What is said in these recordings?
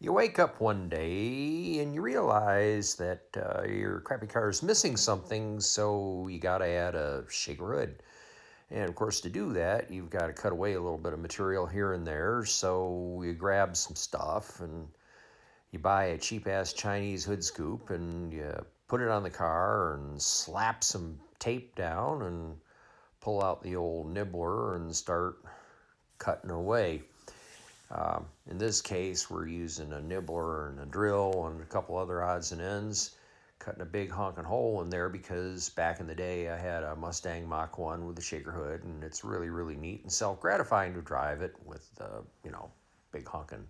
You wake up one day and you realize that your crappy car is missing something, so you got to add a shaker hood. And of course, to do that, you've got to cut away a little bit of material here and there. So you grab some stuff and you buy a cheap ass Chinese hood scoop and you put it on the car and slap some tape down and pull out the old nibbler and start cutting away. In this case, we're using a nibbler and a drill and a couple other odds and ends, cutting a big honking hole in there because back in the day I had a Mustang Mach 1 with a shaker hood, and it's really, really neat and self-gratifying to drive it with the, big honking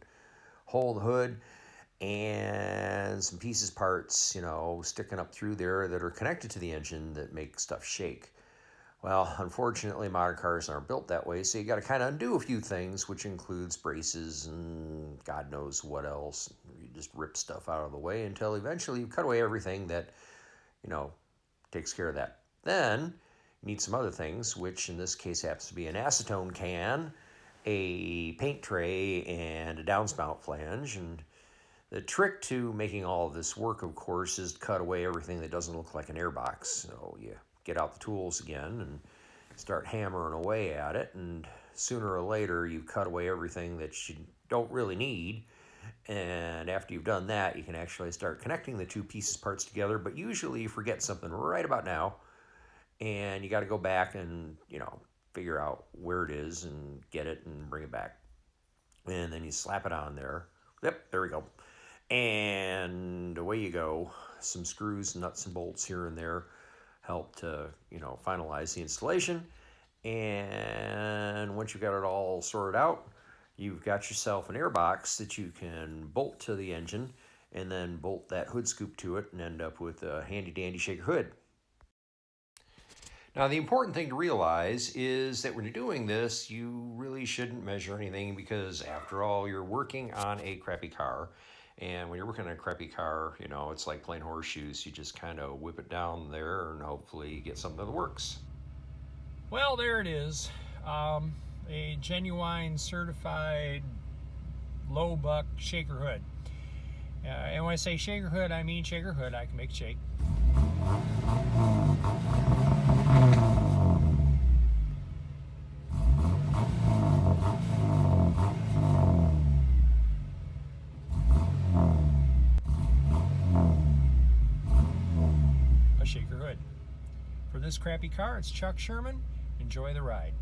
hole in the hood and some pieces, parts, sticking up through there that are connected to the engine that make stuff shake. Well, unfortunately, modern cars aren't built that way, so you got to kind of undo a few things, which includes braces and God knows what else. You just rip stuff out of the way until eventually you cut away everything that, takes care of that. Then you need some other things, which in this case happens to be an acetone can, a paint tray, and a downspout flange. And the trick to making all of this work, of course, is to cut away everything that doesn't look like an airbox. So you get out the tools again and start hammering away at it, and sooner or later you've cut away everything that you don't really need. And after you've done that, you can actually start connecting the two pieces parts together, but usually you forget something right about now, and you got to go back and figure out where it is and get it and bring it back, and then you slap it on there. Yep, there we go. And away you go. Some screws, nuts, and bolts here and there help to, finalize the installation. And once you've got it all sorted out, you've got yourself an airbox that you can bolt to the engine and then bolt that hood scoop to it and end up with a handy dandy shaker hood. Now, the important thing to realize is that when you're doing this, you really shouldn't measure anything because, after all, you're working on a crappy car. And when you're working on a crappy car, it's like playing horseshoes. You just kind of whip it down there and hopefully get something that works. Well, there it is. A genuine certified low buck shaker hood. And when I say shaker hood, I mean shaker hood. I can make it shake. A shaker hood. For this crappy car, it's Chuck Sherman. Enjoy the ride.